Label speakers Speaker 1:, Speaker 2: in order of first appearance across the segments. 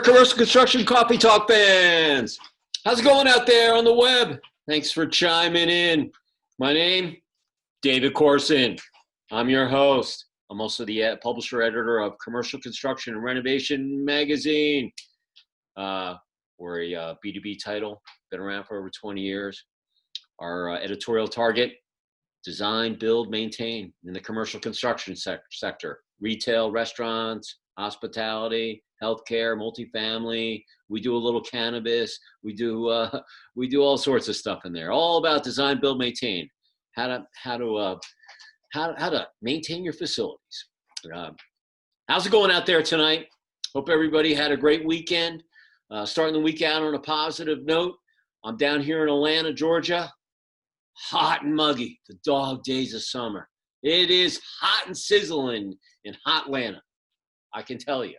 Speaker 1: Commercial Construction Coffee Talk fans. How's it going out there on the web? Thanks for chiming in. My name, David Corson. I'm your host. I'm also the publisher editor of Commercial Construction and Renovation magazine. We're a B2B title, been around for over 20 years. Our editorial target, design, build, maintain in the commercial construction sector. Retail, restaurants, hospitality, healthcare, multifamily. We do a little cannabis. We do all sorts of stuff in there. All about design, build, maintain. How to maintain your facilities. How's it going out there tonight? Hope everybody had a great weekend. Starting the week out on a positive note. I'm down here in Atlanta, Georgia. Hot and muggy. The dog days of summer. It is hot and sizzling in hot Atlanta. I can tell you.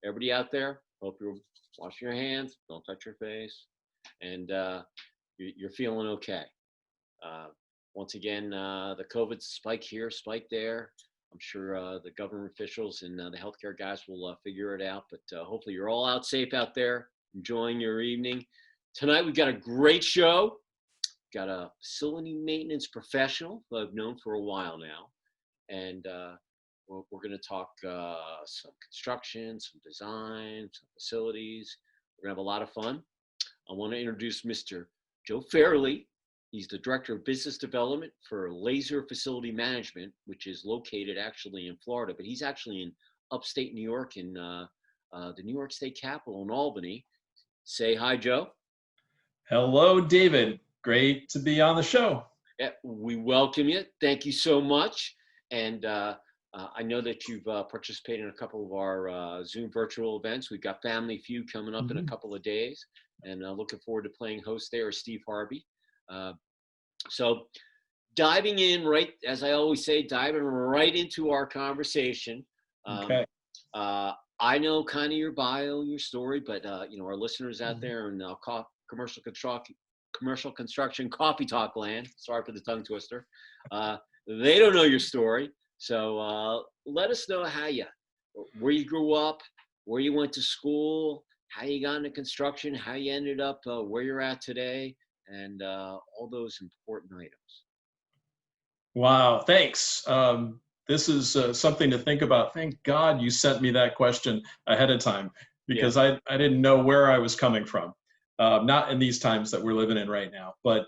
Speaker 1: Everybody out there, hope you're washing your hands, don't touch your face, and you're feeling okay. Once again, the COVID spike here, spike there. I'm sure the government officials and the healthcare guys will figure it out, but hopefully you're all out safe out there, enjoying your evening. Tonight we've got a great show. Got a facility maintenance professional who I've known for a while now, and we're going to talk some construction, some design, some facilities. We're going to have a lot of fun. I want to introduce Mr. Joe Fairley. He's the Director of Business Development for Laser Facility Management, which is located actually in Florida, but he's actually in upstate New York in the New York State Capitol in Albany. Say hi, Joe.
Speaker 2: Hello, David. Great to be on the show.
Speaker 1: Yeah, we welcome you. Thank you so much. And I know that you've participated in a couple of our Zoom virtual events. We've got Family Feud coming up in a couple of days, and looking forward to playing host there, Steve Harvey. So diving in, right, as I always say, diving right into our conversation.
Speaker 2: Okay.
Speaker 1: I know kind of your bio, your story, but our listeners out there in commercial construction coffee talk land, sorry for the tongue twister, they don't know your story. So let us know where you grew up, where you went to school, how you got into construction, how you ended up where you're at today, and all those important items.
Speaker 2: Wow, thanks. This is something to think about. Thank God you sent me that question ahead of time, because I didn't know where I was coming from. Not in these times that we're living in right now, but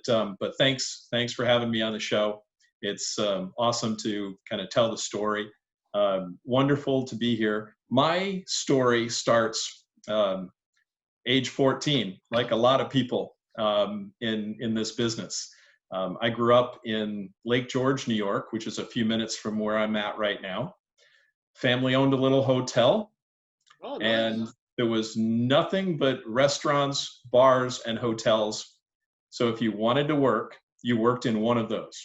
Speaker 2: thanks for having me on the show. It's awesome to kind of tell the story. Wonderful to be here. My story starts age 14, like a lot of people in this business. I grew up in Lake George, New York, which is a few minutes from where I'm at right now. Family owned a little hotel. Oh, nice. And there was nothing but restaurants, bars, and hotels. So if you wanted to work, you worked in one of those.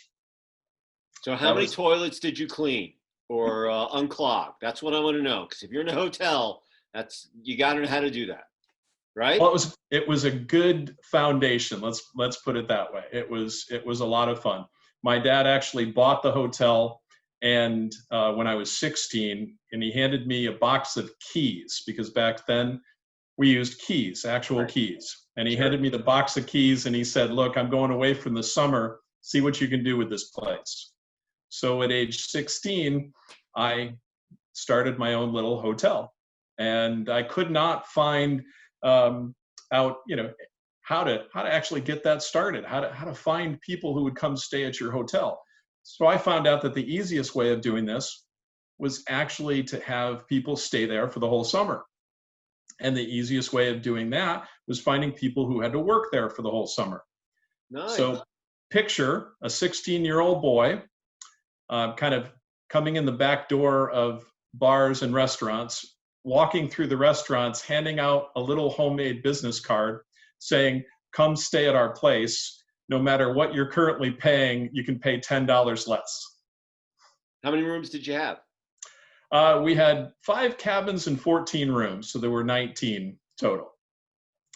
Speaker 1: So how many toilets did you clean or unclog? That's what I want to know. Because if you're in a hotel, you got to know how to do that, right?
Speaker 2: Well, it was a good foundation. Let's put it that way. It was a lot of fun. My dad actually bought the hotel, and when I was 16, and he handed me a box of keys, because back then we used keys, actual keys. And he handed me the box of keys, and he said, "Look, I'm going away from the summer. See what you can do with this place." So at age 16, I started my own little hotel, and I could not find out, how to actually get that started, how to find people who would come stay at your hotel. So I found out that the easiest way of doing this was actually to have people stay there for the whole summer. And the easiest way of doing that was finding people who had to work there for the whole summer. Nice. So picture a 16-year-old boy kind of coming in the back door of bars and restaurants, walking through the restaurants, handing out a little homemade business card saying, "Come stay at our place. No matter what you're currently paying, you can pay $10 less."
Speaker 1: How many rooms did you have?
Speaker 2: We had 5 cabins and 14 rooms, so there were 19 total.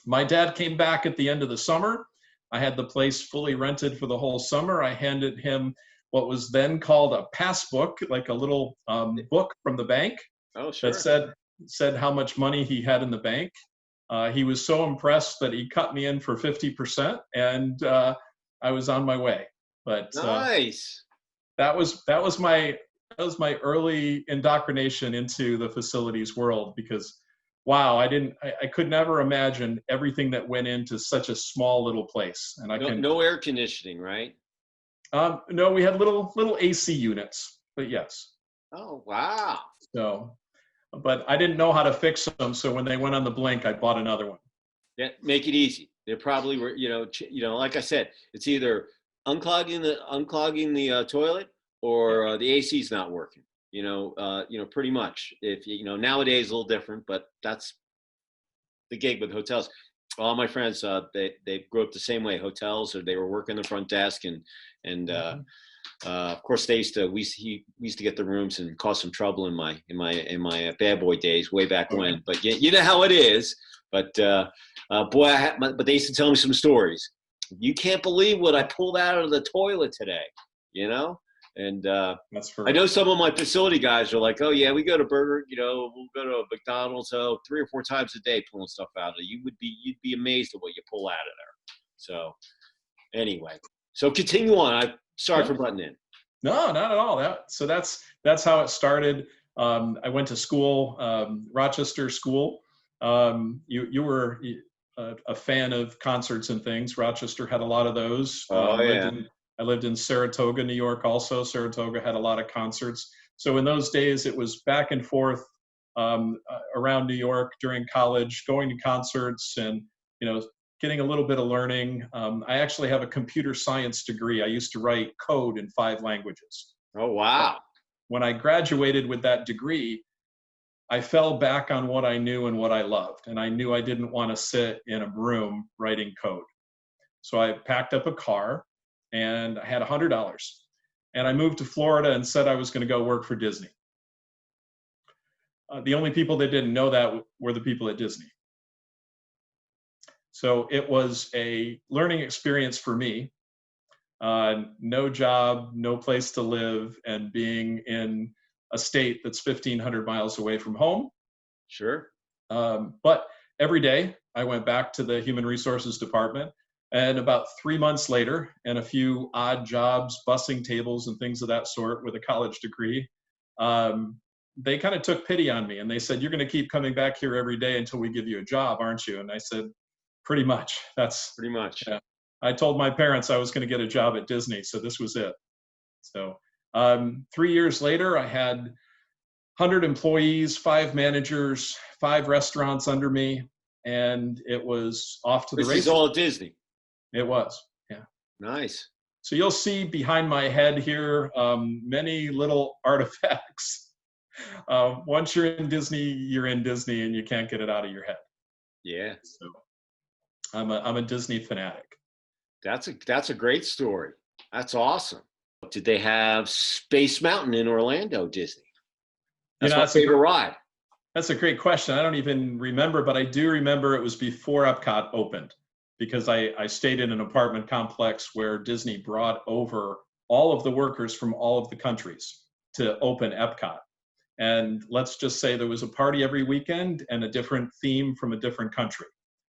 Speaker 2: My dad came back at the end of the summer. I had the place fully rented for the whole summer. I handed him what was then called a passbook, like a little book from the bank.
Speaker 1: Oh, sure.
Speaker 2: That said, said how much money he had in the bank. He was so impressed that he cut me in for 50%, and I was on my way. But
Speaker 1: Nice.
Speaker 2: that was my early indoctrination into the facilities world, because wow, I could never imagine everything that went into such a small little place. And
Speaker 1: No air conditioning, right?
Speaker 2: No, we had little AC units, but yes.
Speaker 1: Oh, wow.
Speaker 2: So, but I didn't know how to fix them, so when they went on the blink, I bought another one.
Speaker 1: Yeah, make it easy. They probably were, like I said, it's either unclogging the toilet, or the AC's not working. Pretty much. If nowadays a little different, but that's the gig with hotels. All my friends, they grew up the same way. Hotels, or they were working the front desk, and of course we used to get the rooms and cause some trouble in my bad boy days way back when. But you know how it is. But boy, but they used to tell me some stories. You can't believe what I pulled out of the toilet today. And I know some of my facility guys are like, oh yeah, we go to Burger, we'll go to McDonald's 3 or 4 times a day pulling stuff out of it. You'd be amazed at what you pull out of there. So anyway, so continue on. I'm sorry for butting in.
Speaker 2: No, not at all. That's how it started. I went to school, Rochester School. You were a fan of concerts and things. Rochester had a lot of those.
Speaker 1: Oh yeah.
Speaker 2: I lived in Saratoga, New York also. Saratoga had a lot of concerts. So in those days, it was back and forth around New York during college, going to concerts and, getting a little bit of learning. I actually have a computer science degree. I used to write code in 5 languages.
Speaker 1: Oh, wow.
Speaker 2: When I graduated with that degree, I fell back on what I knew and what I loved. And I knew I didn't want to sit in a room writing code. So I packed up a car, and I had $100, and I moved to Florida and said I was going to go work for Disney. The only people that didn't know that were the people at Disney. So it was a learning experience for me. No job, no place to live, and being in a state that's 1,500 miles away from home.
Speaker 1: Sure.
Speaker 2: But every day I went back to the human resources department. And about 3 months later, and a few odd jobs, bussing tables and things of that sort with a college degree, they kind of took pity on me. And they said, you're going to keep coming back here every day until we give you a job, aren't you? And I said, pretty much. That's
Speaker 1: pretty much.
Speaker 2: Yeah. I told my parents I was going to get a job at Disney, so this was it. So 3 years later, I had 100 employees, 5 managers, 5 restaurants under me, and it was off to the races.
Speaker 1: This is all at Disney.
Speaker 2: It was, yeah.
Speaker 1: Nice.
Speaker 2: So you'll see behind my head here many little artifacts. Once you're in Disney, and you can't get it out of your head.
Speaker 1: Yeah.
Speaker 2: So I'm a Disney fanatic.
Speaker 1: That's a great story. That's awesome. Did they have Space Mountain in Orlando, Disney? That's my favorite ride.
Speaker 2: That's a great question. I don't even remember, but I do remember it was before Epcot opened, because I stayed in an apartment complex where Disney brought over all of the workers from all of the countries to open Epcot. And let's just say there was a party every weekend and a different theme from a different country.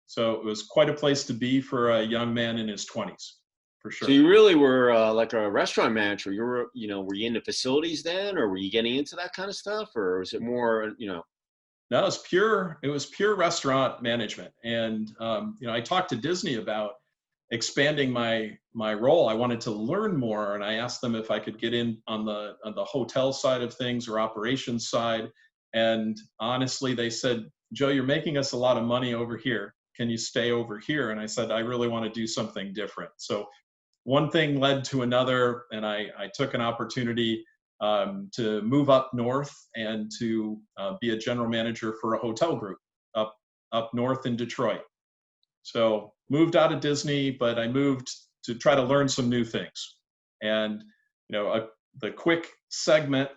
Speaker 2: So it was quite a place to be for a young man in his 20s, for sure.
Speaker 1: So you really were like a restaurant manager. Were you in the facilities then, or were you getting into that kind of stuff, or was it more,
Speaker 2: No, it was pure restaurant management. And, I talked to Disney about expanding my role. I wanted to learn more, and I asked them if I could get in on the hotel side of things or operations side. And honestly, they said, Joe, you're making us a lot of money over here. Can you stay over here? And I said, I really want to do something different. So one thing led to another, and I took an opportunity to move up north and to be a general manager for a hotel group up north in Detroit. So moved out of Disney, but I moved to try to learn some new things. And the quick segment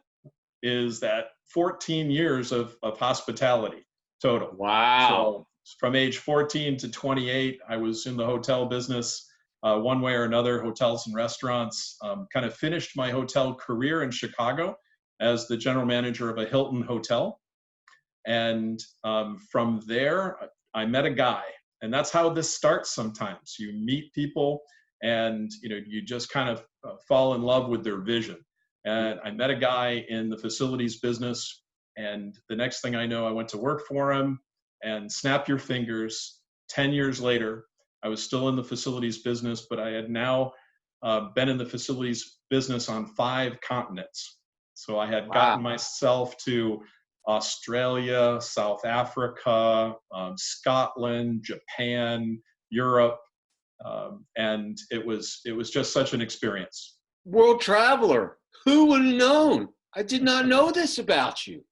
Speaker 2: is that 14 years of hospitality total.
Speaker 1: Wow.
Speaker 2: So from age 14 to 28, I was in the hotel business. One way or another, hotels and restaurants. Kind of finished my hotel career in Chicago as the general manager of a Hilton hotel. And from there, I met a guy, and that's how this starts sometimes. You meet people and you just kind of fall in love with their vision. And I met a guy in the facilities business, and the next thing I know, I went to work for him, and snap your fingers, 10 years later, I was still in the facilities business, but I had now been in the facilities business on 5 continents. So I had gotten myself to Australia, South Africa, Scotland, Japan, Europe, and it was just such an experience.
Speaker 1: World traveler. Who would have known? I did not know this about you.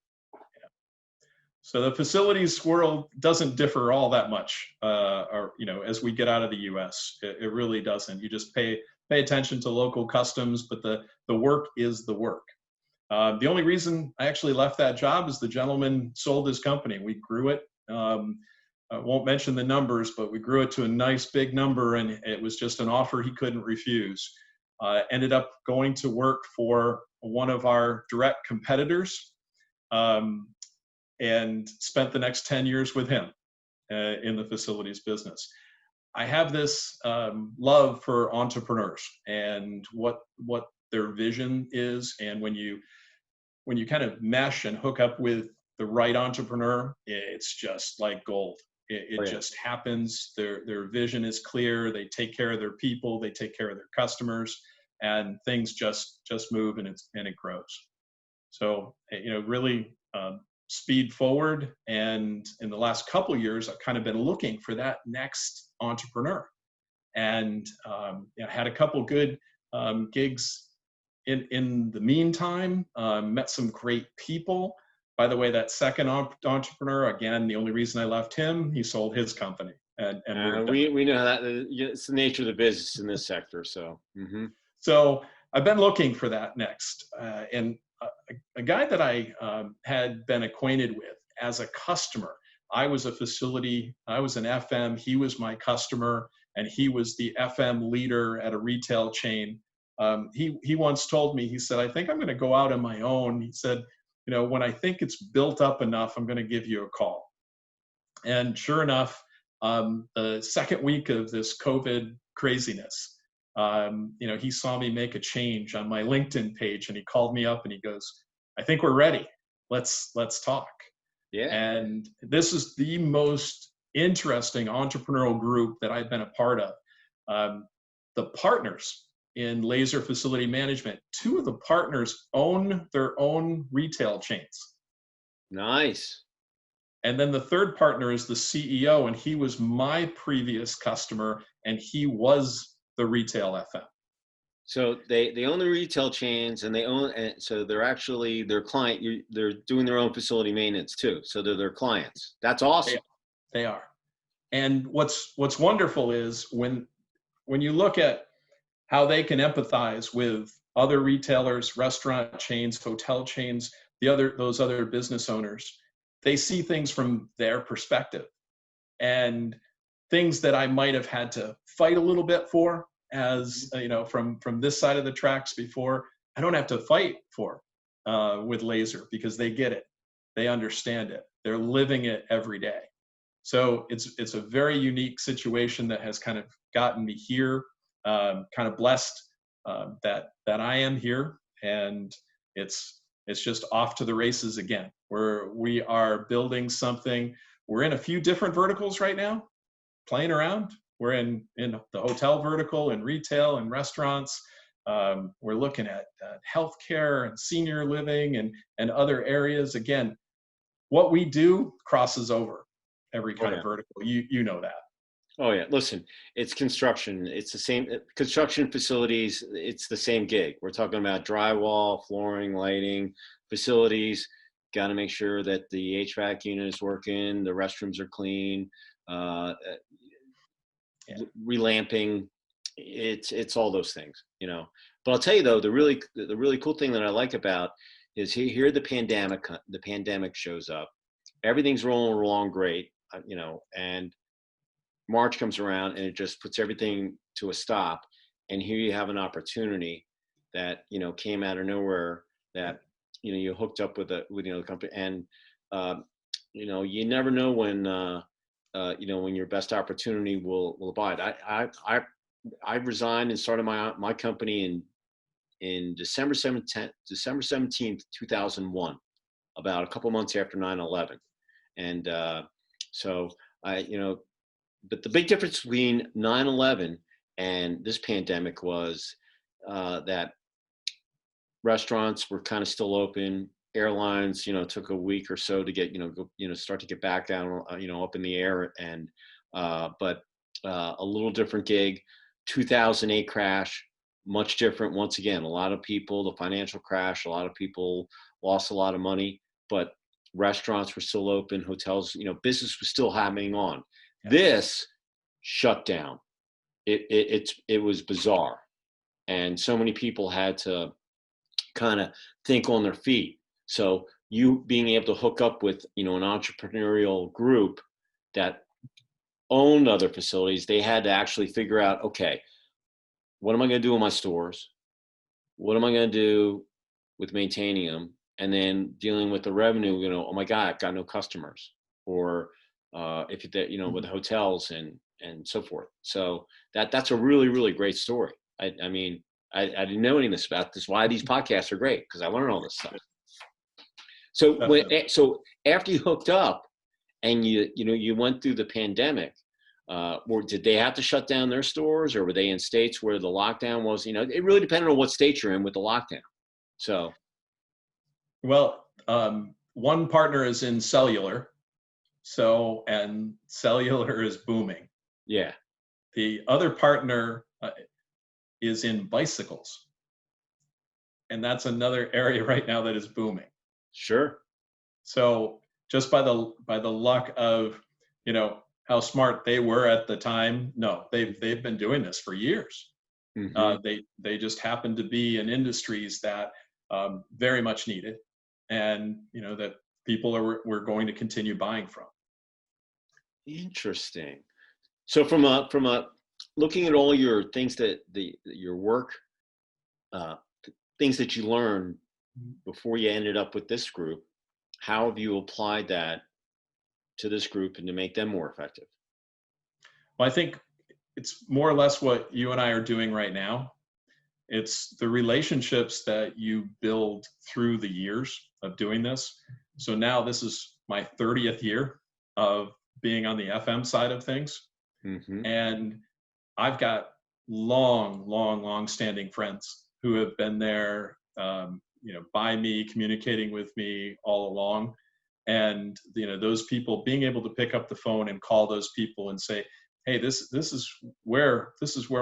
Speaker 2: So the facilities world doesn't differ all that much, as we get out of the U.S. It really doesn't. You just pay attention to local customs, but the work is the work. The only reason I actually left that job is the gentleman sold his company. We grew it. I won't mention the numbers, but we grew it to a nice big number, and it was just an offer he couldn't refuse. Ended up going to work for one of our direct competitors, and spent the next 10 years with him in the facilities business. I have this love for entrepreneurs and what their vision is, and when you kind of mesh and hook up with the right entrepreneur, it's just like gold. It just happens. Their vision is clear. They take care of their people. They take care of their customers, and things just move, and it grows. So really speed forward. And in the last couple of years, I've kind of been looking for that next entrepreneur, and had a couple good gigs in the meantime. Met some great people. By the way, that second entrepreneur, again, the only reason I left him, he sold his company. And
Speaker 1: we know that it's the nature of the business in this sector. So,
Speaker 2: So I've been looking for that next. And a guy that I had been acquainted with as a customer, I was an FM, he was my customer, and he was the FM leader at a retail chain. He once told me, he said, I think I'm going to go out on my own. He said, when I think it's built up enough, I'm going to give you a call. And sure enough, the second week of this COVID craziness, he saw me make a change on my LinkedIn page, and he called me up and he goes, I think we're ready. Let's talk.
Speaker 1: Yeah.
Speaker 2: And this is the most interesting entrepreneurial group that I've been a part of. The partners in laser facility management, 2 of the partners own their own retail chains.
Speaker 1: Nice.
Speaker 2: And then the third partner is the CEO, and he was my previous customer, and he was the retail FM.
Speaker 1: So they own the retail chains, and so they're actually their client. They're doing their own facility maintenance too. So they're their clients. That's awesome.
Speaker 2: They are. And what's wonderful is when you look at how they can empathize with other retailers, restaurant chains, hotel chains, those other business owners, they see things from their perspective, and things that I might have had to fight a little bit for, as from this side of the tracks before, I don't have to fight for with laser, because they get it, they understand it, they're living it every day. So it's a very unique situation that has kind of gotten me here. Kind of blessed that I am here, and it's just off to the races again. We are building something. We're in a few different verticals right now, playing around. We're in the hotel vertical, and retail, and restaurants. We're looking at healthcare and senior living and other areas. Again, what we do crosses over every kind of vertical. You know that.
Speaker 1: Oh yeah, listen, it's construction. It's the same construction facilities. It's the same gig. We're talking about drywall, flooring, lighting, facilities. Got to make sure that the HVAC unit is working, the restrooms are clean, relamping. It's all those things, But I'll tell you though, the really cool thing that I like about is here the pandemic shows up. Everything's rolling along great, and March comes around and it just puts everything to a stop. And here you have an opportunity that, came out of nowhere, that, you hooked up with the company. And you never know when, when your best opportunity will abide. I resigned and started my company in December 17th, 2001, about a couple months after 9/11. And so but the big difference between 9/11 and this pandemic was that restaurants were kind of still open. Airlines, took a week or so to get, start to get back down, up in the air. And, but a little different gig. 2008 crash, much different. Once again, a lot of people, the financial crash, a lot of people lost a lot of money, but restaurants were still open, hotels, business was still happening on.
Speaker 2: Yeah.
Speaker 1: This shut down. It was bizarre. And so many people had to kind of think on their feet. So you being able to hook up with, an entrepreneurial group that owned other facilities, they had to actually figure out, okay, what am I going to do in my stores? What am I going to do with maintaining them? And then dealing with the revenue, oh my God, I've got no customers. Or if with hotels and so forth. So that's a really, really great story. I didn't know anything about this. Why these podcasts are great, because I learn all this stuff. So so after you hooked up and you went through the pandemic, did they have to shut down their stores, or were they in states where the lockdown was? It really depended on what state you're in with the lockdown. So,
Speaker 2: well, one partner is in cellular, and cellular is booming.
Speaker 1: Yeah.
Speaker 2: The other partner is in bicycles, and that's another area right now that is booming.
Speaker 1: Sure.
Speaker 2: So just by the luck of how smart they were at the time, no, they've been doing this for years.
Speaker 1: Mm-hmm.
Speaker 2: They just happen to be in industries that very much needed, and that people were going to continue buying from.
Speaker 1: Interesting. So from a looking at all your things your work, things that you learned before you ended up with this group, how have you applied that to this group and to make them more effective?
Speaker 2: Well, I think it's more or less what you and I are doing right now. It's the relationships that you build through the years of doing this. So now this is my 30th year of being on the FM side of things.
Speaker 1: Mm-hmm.
Speaker 2: And I've got long standing friends who have been there, by me, communicating with me all along. And, those people being able to pick up the phone and call those people and say, hey, this is where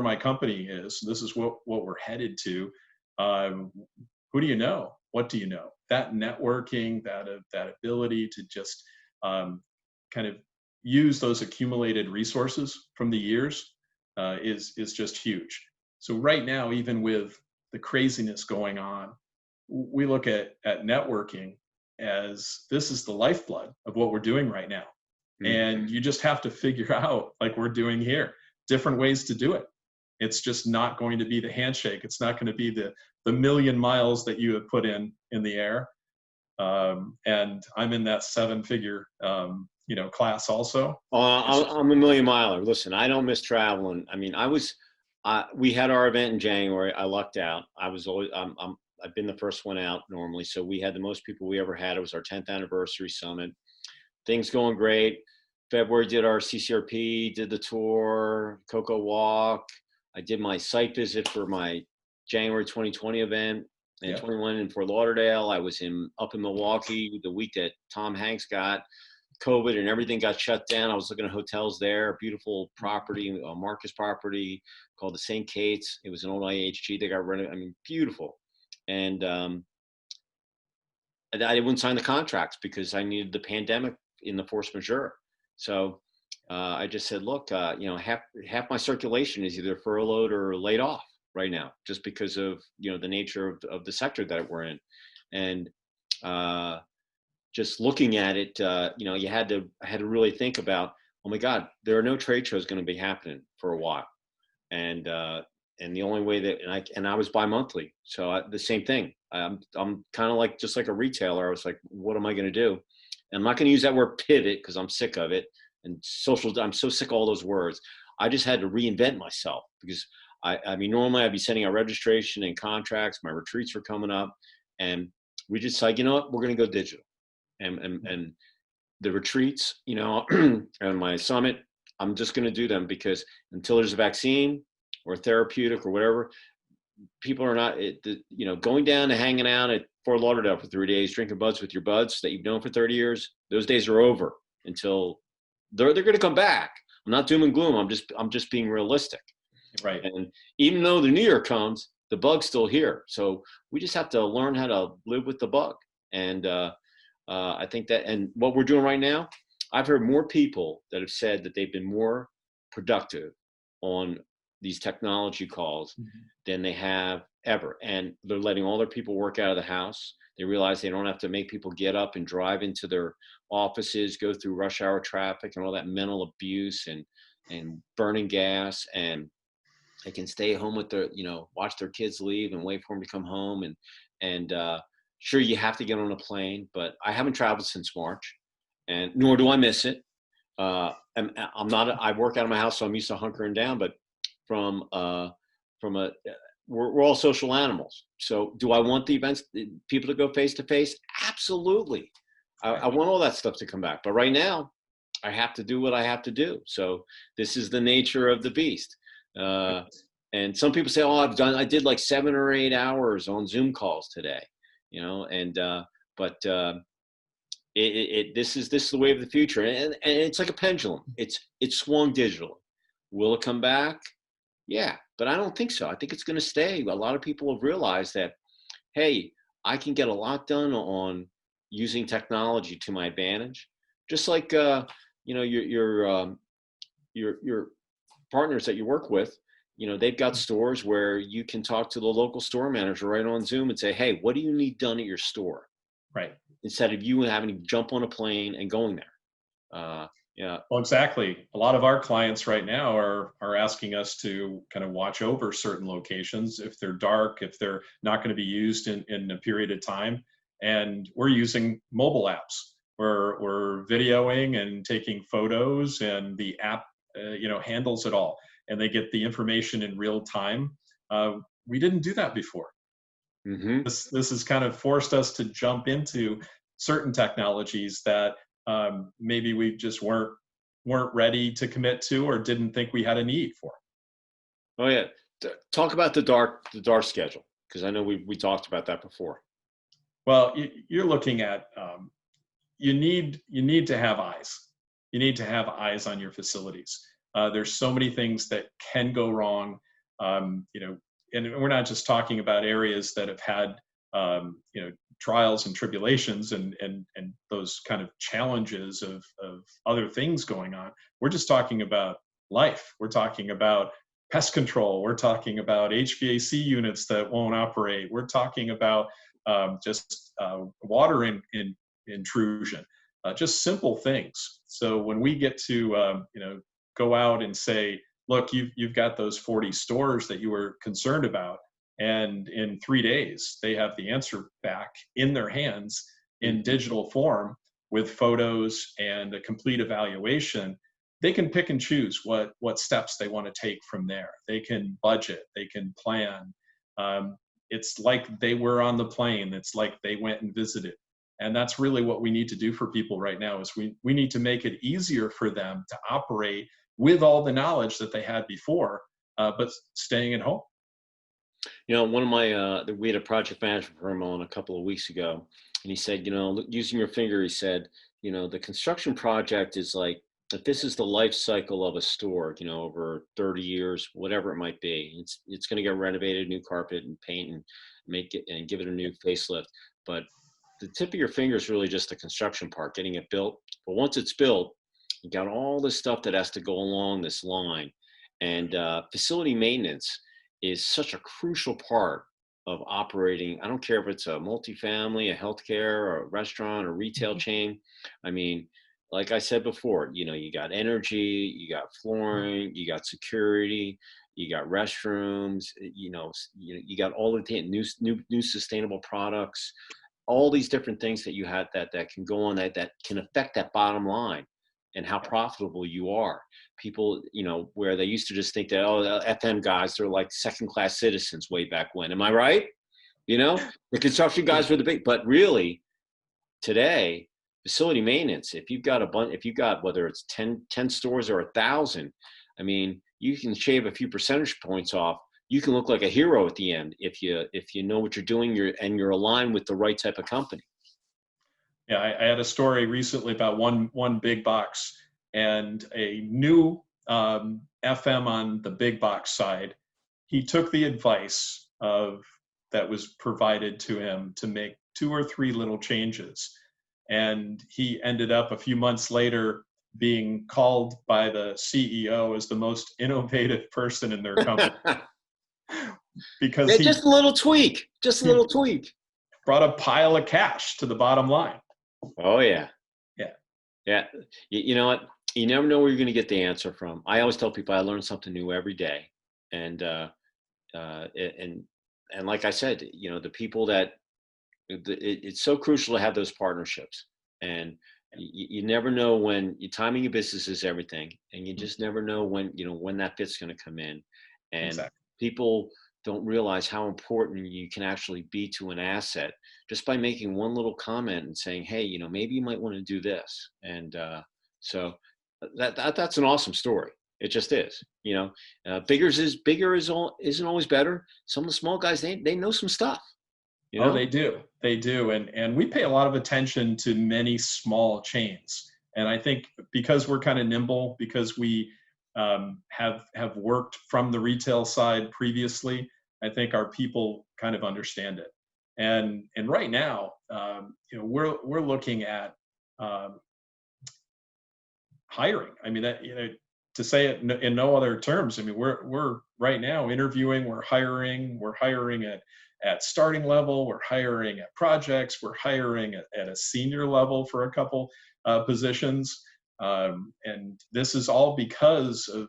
Speaker 2: my company is. This is what we're headed to. Who do you know? What do you know? That networking, that ability to just kind of use those accumulated resources from the years is just huge. So right now, even with the craziness going on, we look at networking as this is the lifeblood of what we're doing right now. Mm-hmm. And you just have to figure out, like we're doing here, different ways to do it. It's just not going to be the handshake. It's not going to be the million miles that you have put in the air. And I'm in that 7-figure, class also.
Speaker 1: I'm a million miler. Listen, I don't miss traveling. I mean, we had our event in January. I lucked out. I've been the first one out normally. So we had the most people we ever had. It was our 10th anniversary summit. Things going great. February did our CCRP, did the tour, Cocoa Walk. I did my site visit for my January 2020 event and 21 in Fort Lauderdale. I was up in Milwaukee the week that Tom Hanks got COVID and everything got shut down. I was looking at hotels there, beautiful property, a Marcus property called the St. Kate's. It was an old IHG. They got renovated. I mean, beautiful. And I wouldn't sign the contracts because I needed the pandemic in the force majeure. So I just said, look, half my circulation is either furloughed or laid off right now, just because of, the nature of the sector that we're in. And just looking at it, I had to really think about, oh my God, there are no trade shows going to be happening for a while. And the only way that, and I was bi-monthly. So the same thing. I'm kind of just like a retailer. I was like, what am I going to do? and I'm not going to use that word pivot because I'm sick of it. And I'm so sick of all those words. I just had to reinvent myself because I mean, normally I'd be sending out registration and contracts. My retreats were coming up, and we just like, you know what, we're going to go digital. And the retreats, you know, and my summit, I'm just going to do them because until there's a vaccine or therapeutic or whatever, people are not, you know, going down and hanging out at Fort Lauderdale for 3 days, drinking buds with your buds that you've known for 30 years. Those days are over until they're going to come back. I'm not doom and gloom. I'm just being realistic.
Speaker 2: Right.
Speaker 1: And even though the new year comes, the bug's still here. So we just have to learn how to live with the bug. And I think that, and what we're doing right now, I've heard more people that have said that they've been more productive on these technology calls than they have ever. And they're letting all their people work out of the house. They realize they don't have to make people get up and drive into their offices, go through rush hour traffic and all that mental abuse and burning gas. And they can stay home with their, you know, watch their kids leave and wait for them to come home. And sure, you have to get on a plane, but I haven't traveled since March, and nor do I miss it. I'm not, I work out of my house, so I'm used to hunkering down, but from we're all social animals. So do I want the events, people to go face to face? Absolutely. I want all that stuff to come back. But right now, I have to do what I have to do. So this is the nature of the beast. And some people say, oh, I did like 7 or 8 hours on Zoom calls today, you know, and this is the wave of the future. And it's like a pendulum. It's swung digitally. Will it come back? Yeah, but I don't think so. I think it's going to stay. A lot of people have realized that, hey, I can get a lot done on using technology to my advantage. Just like you know, your partners that you work with, you know, they've got stores where you can talk to the local store manager right on Zoom and say, hey, what do you need done at your store?
Speaker 2: Right.
Speaker 1: Instead of you having to jump on a plane and going there. Yeah.
Speaker 2: Well, exactly. A lot of our clients right now are asking us to kind of watch over certain locations if they're dark, if they're not going to be used in a period of time. And we're using mobile apps. We're videoing and taking photos, and the app you know, handles it all, and they get the information in real time. We didn't do that before.
Speaker 1: Mm-hmm.
Speaker 2: This has kind of forced us to jump into certain technologies that maybe we just weren't ready to commit to or didn't think we had a need for.
Speaker 1: Oh yeah, talk about the dark schedule, because I know we talked about that before.
Speaker 2: Well, you're looking at you need to have eyes. You need to have eyes on your facilities. There's so many things that can go wrong. You know, and we're not just talking about areas that have had you know, trials and tribulations and those kind of challenges of other things going on. We're just talking about life. We're talking about pest control. We're talking about HVAC units that won't operate. We're talking about just water intrusion, just simple things. So when we get to you know, go out and say, look, you've got those 40 stores that you were concerned about, and in 3 days they have the answer back in their hands in digital form with photos and a complete evaluation. They can pick and choose what steps they want to take from there. They can budget, they can plan. It's like they were on the plane. It's like they went and visited. And that's really what we need to do for people right now, is we need to make it easier for them to operate with all the knowledge that they had before, but staying at home.
Speaker 1: You know, one of my, we had a project management firm on a couple of weeks ago, and he said, you know, using your finger, he said, you know, the construction project is like, if this is the life cycle of a store, you know, over 30 years, whatever it might be, it's going to get renovated, new carpet and paint and make it and give it a new facelift. But the tip of your finger is really just the construction part, getting it built. But once it's built, you got all this stuff that has to go along this line. And facility maintenance is such a crucial part of operating. I don't care if it's a multifamily, a healthcare, or a restaurant, or retail chain. I mean, like I said before, you know, you got energy, you got flooring, you got security, you got restrooms, you know, you got all the new sustainable products. all these different things that you had that can go on that can affect that bottom line and how profitable you are. People, where they used to just think that, oh, the FM guys, they're like second-class citizens way back when. Am I right? The construction guys were the big, but really today, facility maintenance, if you've got whether it's 10 stores or 1,000, I mean, you can shave a few percentage points off. You can look like a hero at the end if you know what you're doing, you're aligned with the right type of company.
Speaker 2: Yeah, I had a story recently about one big box and a new FM on the big box side. He took the advice that was provided to him to make 2 or 3 little changes, and he ended up a few months later being called by the CEO as the most innovative person in their company. Because he
Speaker 1: just a little tweak,
Speaker 2: brought a pile of cash to the bottom line.
Speaker 1: Oh yeah.
Speaker 2: Yeah.
Speaker 1: You know what? You never know where you're going to get the answer from. I always tell people I learn something new every day, and like I said, the people that it's so crucial to have those partnerships, and you never know when timing your business is everything, and you just never know when that fit's going to come in, and
Speaker 2: exactly.
Speaker 1: People don't realize how important you can actually be to an asset just by making one little comment and saying, hey, maybe you might want to do this. And so that's an awesome story. It just is. Bigger isn't always better. Some of the small guys, they know some stuff.
Speaker 2: Oh, they do. And we pay a lot of attention to many small chains. And I think because we're kind of nimble, because we have worked from the retail side previously, I think our people kind of understand it. And right now, we're looking at hiring. I mean, to say it in no other terms, I mean, we're right now interviewing, we're hiring at starting level, we're hiring at projects, we're hiring at a senior level for a couple positions. And this is all because of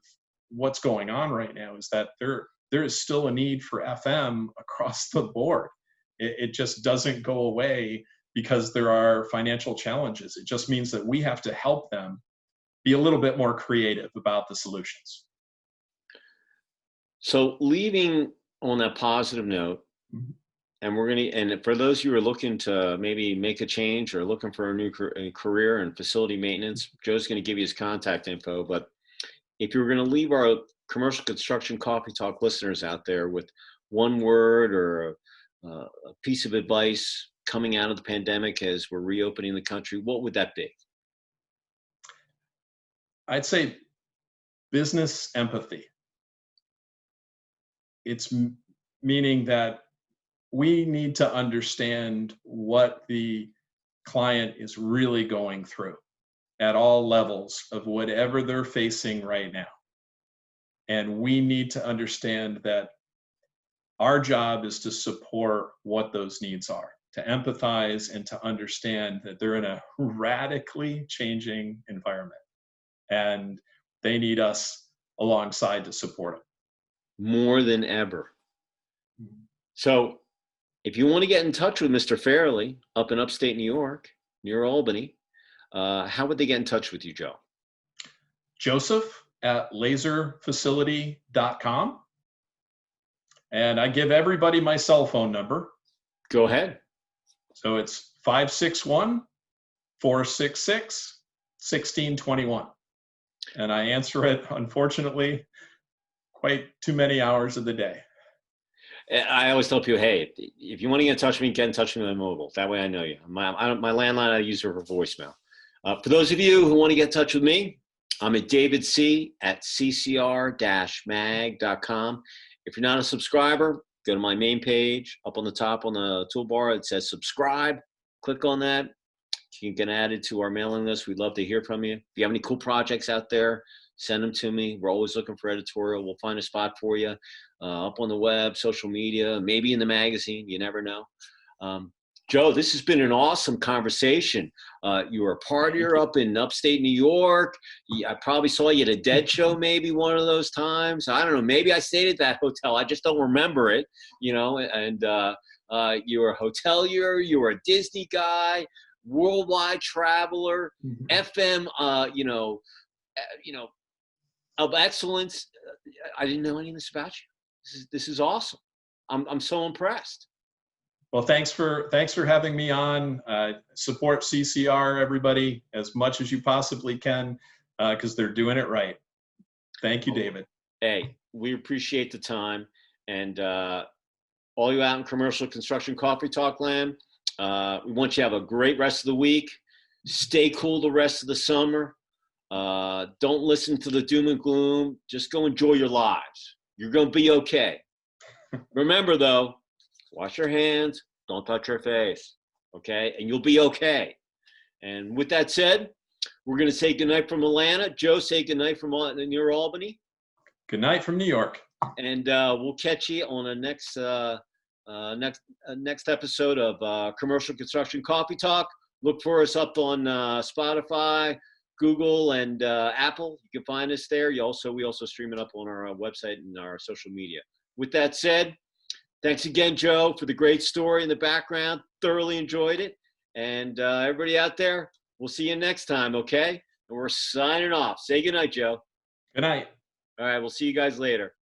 Speaker 2: what's going on right now, is that there is still a need for FM across the board. It just doesn't go away because there are financial challenges. It just means that we have to help them be a little bit more creative about the solutions.
Speaker 1: So leaving on that positive note, and for those who are looking to maybe make a change or looking for a new career in facility maintenance, Joe's going to give you his contact info. But if you're going to leave our commercial construction coffee talk listeners out there with one word or a piece of advice coming out of the pandemic as we're reopening the country, what would that be?
Speaker 2: I'd say business empathy. It's meaning that we need to understand what the client is really going through at all levels of whatever they're facing right now. And we need to understand that our job is to support what those needs are, to empathize and to understand that they're in a radically changing environment and they need us alongside to support them.
Speaker 1: More than ever. So if you want to get in touch with Mr. Fairley up in upstate New York, near Albany, how would they get in touch with you, Joe?
Speaker 2: Joseph at laserfacility.com. And I give everybody my cell phone number.
Speaker 1: Go ahead.
Speaker 2: So it's 561-466-1621. And I answer it, unfortunately, quite too many hours of the day.
Speaker 1: I always tell people, hey, if you want to get in touch with me, get in touch with me on mobile. That way I know you. My landline, I use it for voicemail. For those of you who want to get in touch with me, I'm at David C. at ccr-mag.com. If you're not a subscriber, go to my main page. Up on the top on the toolbar, it says subscribe. Click on that. You can get added to our mailing list. We'd love to hear from you. If you have any cool projects out there, send them to me. We're always looking for editorial. We'll find a spot for you up on the web, social media, maybe in the magazine. You never know. Joe, this has been an awesome conversation. You were a partier up in upstate New York. I probably saw you at a Dead show maybe one of those times. I don't know. Maybe I stayed at that hotel. I just don't remember it, and You're a hotelier. You're a Disney guy, worldwide traveler, FM. Of excellence. I didn't know any of this about you. This is awesome. I'm so impressed.
Speaker 2: Well, thanks for having me on. Support CCR, everybody, as much as you possibly can, because they're doing it right. Thank you, David.
Speaker 1: Hey, we appreciate the time, and all you out in commercial construction coffee talk land. We want you to have a great rest of the week. Stay cool the rest of the summer. Don't listen to the doom and gloom. Just go enjoy your lives. You're going to be okay. Remember, though, wash your hands. Don't touch your face. Okay? And you'll be okay. And with that said, we're going to say goodnight from Atlanta. Joe, say goodnight from near Albany.
Speaker 2: Good night from New York.
Speaker 1: And we'll catch you on the next episode of Commercial Construction Coffee Talk. Look for us up on Spotify, Google, and Apple. You can find us there. We also stream it up on our website and our social media. With that said, thanks again, Joe, for the great story in the background. Thoroughly enjoyed it. And everybody out there, we'll see you next time, okay? And we're signing off. Say goodnight, Joe.
Speaker 2: Good night.
Speaker 1: All right, we'll see you guys later.